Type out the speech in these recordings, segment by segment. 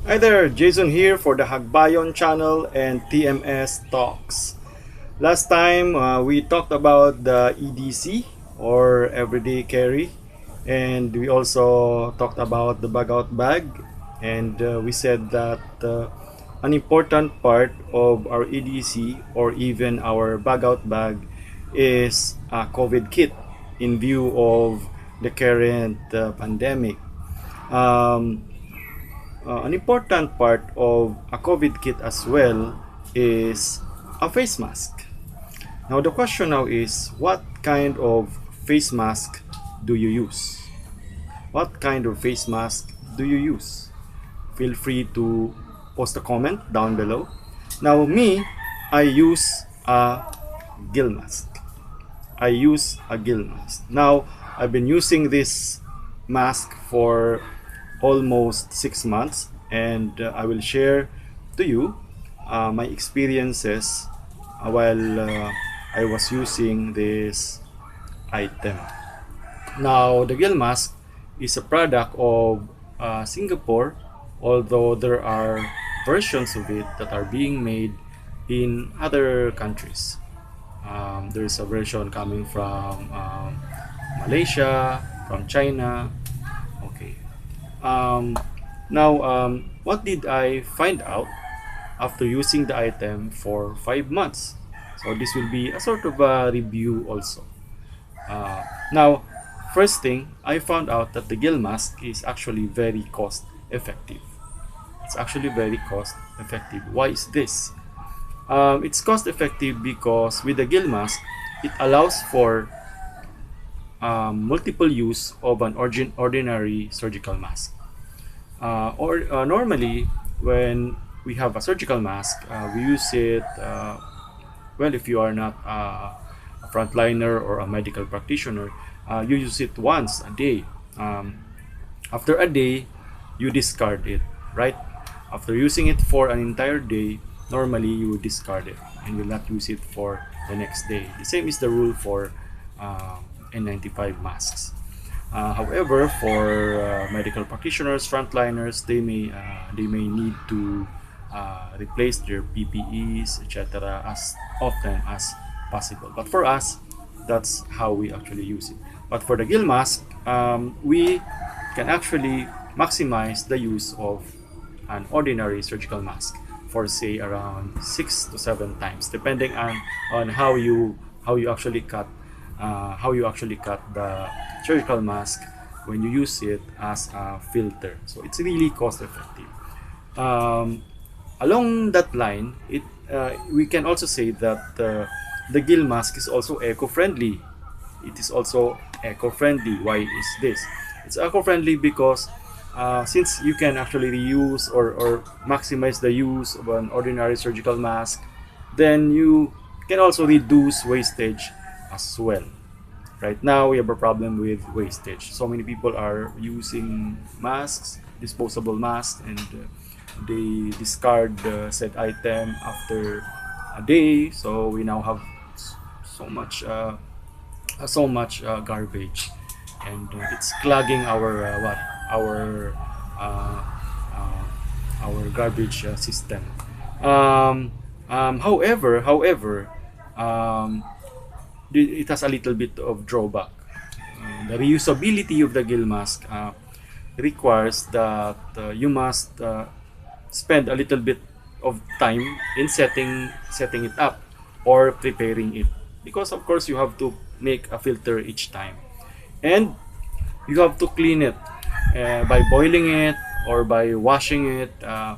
Hi there, Jason here for the Hagbayon channel and TMS Talks. Last time we talked about the EDC or everyday carry, and we also talked about the bag out bag, and we said that an important part of our EDC or even our bag out bag is a COVID kit in view of the current pandemic. Um, an important part of a COVID kit as well is a face mask. Now the question now is, what kind of face mask do you use? What kind of face mask do you use? Feel free to post a comment down below. Now me, I use a Gill Mask. I use a Gill Mask. Now I've been using this mask for almost 6 months, and I will share to you my experiences while I was using this item. Now, the Gill Mask is a product of Singapore, although there are versions of it that are being made in other countries. There is a version coming from Malaysia, from China. Okay. Um, what did I find out after using the item for 5 months? So this will be a sort of a review also. Uh, now, first thing, I found out that the Gill mask is actually very cost effective. It's actually very cost effective. Why is this? It's cost effective because with the Gill mask, it allows for multiple use of an ordinary surgical mask. Normally, when we have a surgical mask, we use it, well, if you are not a frontliner or a medical practitioner, you use it once a day. After a day, you discard it, right? After using it for an entire day, normally you would discard it and will not use it for the next day. The same is the rule for N95 masks. However, for medical practitioners, frontliners, they may need to replace their PPEs, etc., as often as possible. But for us, that's how we actually use it. But for the Gill mask, we can actually maximize the use of an ordinary surgical mask for say around 6 to 7 times, depending on how you actually cut the surgical mask when you use it as a filter. So it's really cost effective. Um, Along that line, we can also say that the Gill mask is also eco-friendly. It is also eco-friendly. Why is this? It's eco-friendly because since you can actually reuse or maximize the use of an ordinary surgical mask, then you can also reduce wastage as well. Right now, we have a problem with wastage. So many people are using masks, disposable masks, and they discard said item after a day. So we now have so much garbage, and it's clogging our uh, uh, our garbage system. However, um, it has a little bit of drawback. The reusability of the Gill mask requires that you must spend a little bit of time in setting it up or preparing it, because of course you have to make a filter each time, and you have to clean it by boiling it or by washing it. Uh,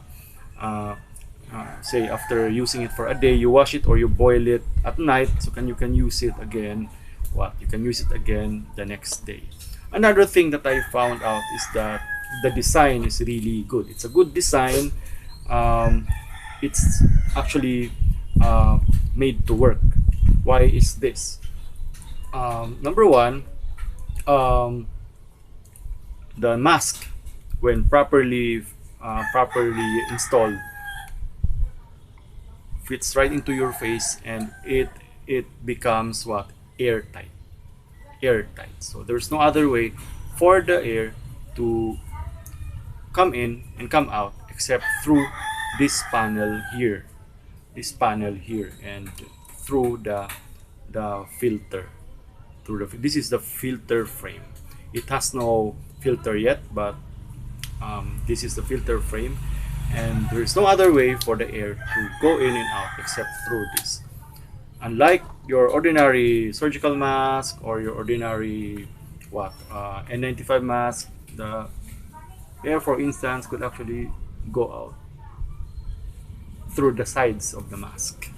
Say after using it for a day, you wash it or you boil it at night, so you can use it again. You can use it again the next day. Another thing that I found out is that the design is really good. It's a good design. It's actually made to work. Why is this? Number one, um, the mask, when properly installed, fits right into your face, and it becomes what, airtight. So there's no other way for the air to come in and come out except through this panel here, and through the filter. This is the filter frame. It has no filter yet, but this is the filter frame, and there is no other way for the air to go in and out except through this. Unlike your ordinary surgical mask or your ordinary N95 mask, the air, for instance, could actually go out through the sides of the mask,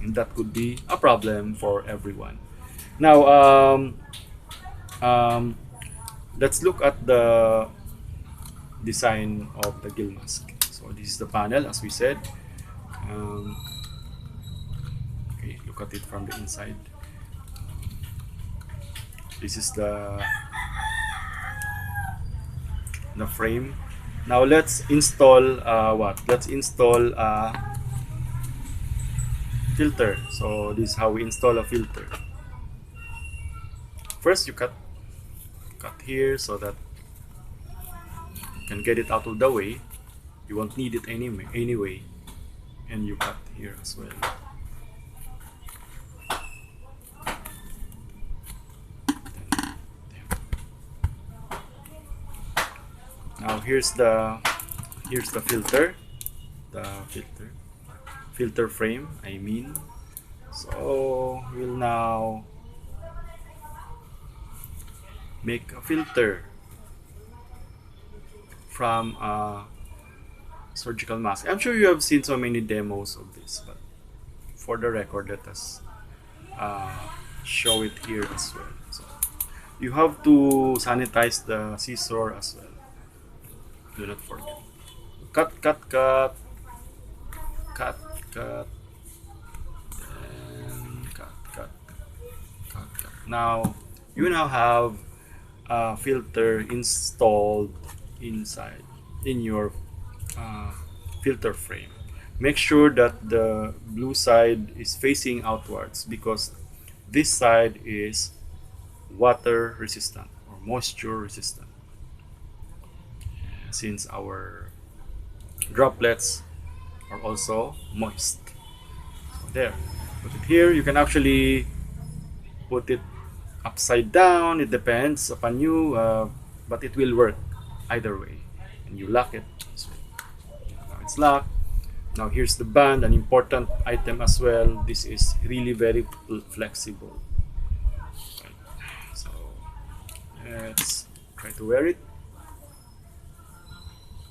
and that could be a problem for everyone. Now, let's look at the design of the Gill Mask. So this is the panel, as we said. Okay, look at it from the inside. This is the frame. Now let's install Let's install a filter. So this is how we install a filter. First, you cut here so that you can get it out of the way. You won't need it anyway, and you cut here as well. Now here's the filter, filter frame, I mean. So we'll now make a filter from a surgical mask. I'm sure you have seen so many demos of this, but for the record, let us show it here as well. So you have to sanitize the scissor as well. Do not forget. Cut. And cut. Now you now have a filter installed inside in your filter frame. Make sure that the blue side is facing outwards, because this side is water resistant or moisture resistant, since our droplets are also moist. So there, put it here. You can actually put it upside down, it depends upon you, but it will work either way. And you lock it this way. Now it's locked. Now here's the band, an important item as well. This is really very flexible. Right. So let's try to wear it.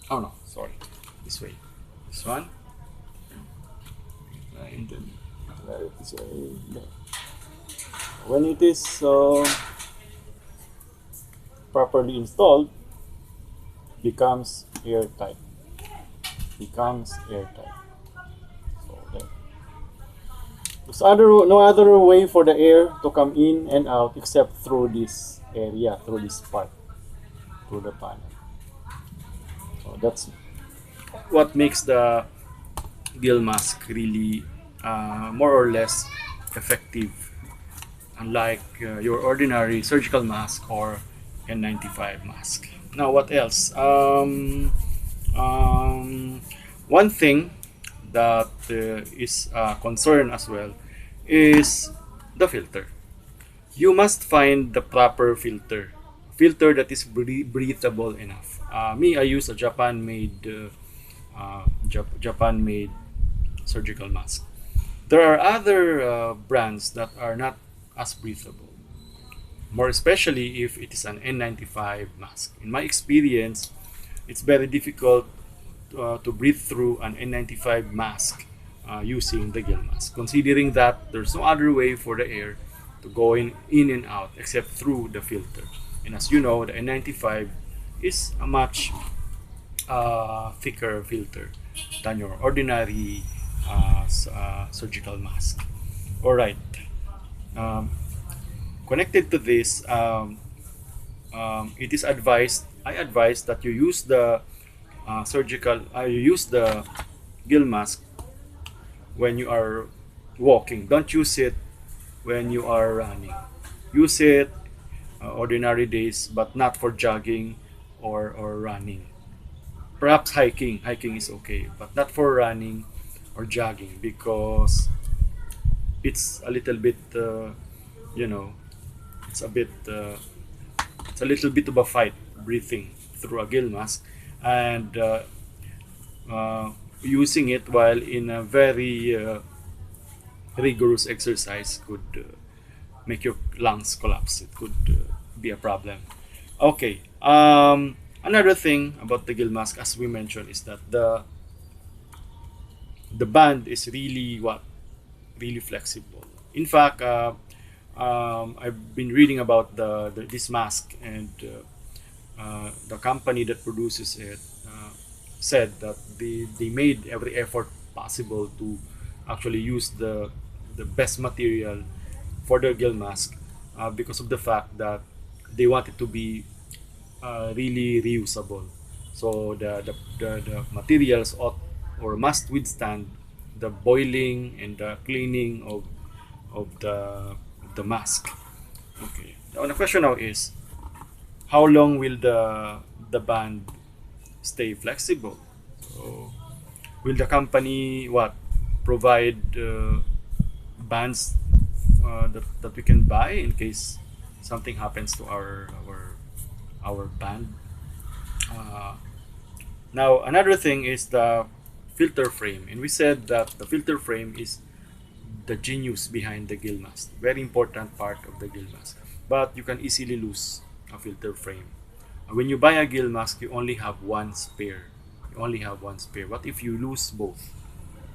Oh no, sorry, this way. This one. And then wear it this way. There. When it is properly installed, becomes airtight. So there. There's no other way for the air to come in and out except through this area, through this part, through the panel. So that's what makes the Gill Mask really more or less effective, unlike your ordinary surgical mask or N95 mask. Now what else? One thing that is a concern as well is the filter. You must find the proper filter that is breathable enough. Me, I use a Japan-made surgical mask. There are other brands that are not as breathable, more especially if it is an N95 mask. In my experience, it's very difficult to breathe through an N95 mask using the Gill Mask, considering that there's no other way for the air to go in and out except through the filter. And as you know, the N95 is a much thicker filter than your ordinary surgical mask. All right. Connected to this, it is advised. I advise that you use the Gill Mask when you are walking. Don't use it when you are running. Use it ordinary days, but not for jogging or running. Perhaps hiking is okay, but not for running or jogging, because it's a little bit you know it's a bit it's a little bit of a fight breathing through a gill mask, and uh, using it while in a very rigorous exercise could make your lungs collapse. It could be a problem. Okay. Another thing about the gill mask, as we mentioned, is that the band is really flexible. In fact, I've been reading about this mask, and the company that produces it said that they made every effort possible to actually use the best material for their gill mask, because of the fact that they want it to be really reusable. So the materials ought or must withstand the boiling and the cleaning of the mask. Okay. Now the question now is, how long will the band stay flexible? So will the company what provide bands that we can buy in case something happens to our band? Uh, Now another thing is the filter frame, and we said that the filter frame is the genius behind the gill mask, very important part of the gill mask. But you can easily lose a filter frame. When you buy a gill mask, you only have one spare. You only have one spare. What if you lose both?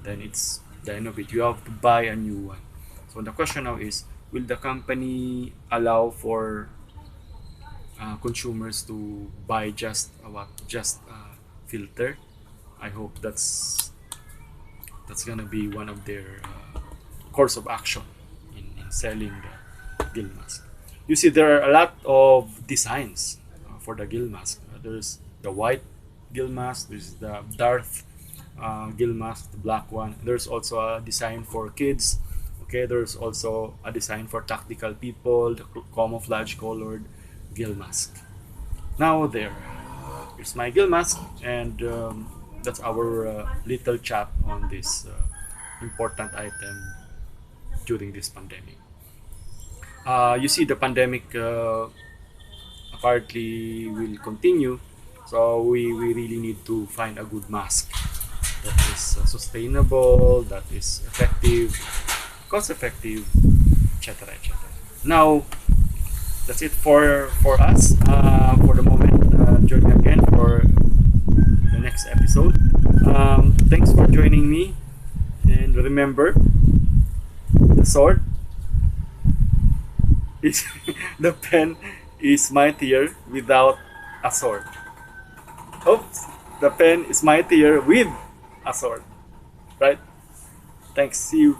Then it's the end of it. You have to buy a new one. So the question now is, will the company allow for consumers to buy just just filter? I hope that's gonna be one of their course of action in selling the gill mask. You see, there are a lot of designs for the gill mask. There's the white gill mask. There's the Darth gill mask, the black one. There's also a design for kids. Okay, there's also a design for tactical people, the camouflage colored gill mask. Now here's my gill mask, and that's our little chat on this important item during this pandemic. You see, the pandemic apparently will continue, so we really need to find a good mask that is sustainable, that is effective, cost effective, etc. etc. Now, that's it for us for the moment. Join me again for the next episode. Thanks for joining me, and remember, the sword is the pen is mightier without a sword. Oops, the pen is mightier with a sword, right? Thanks. See you.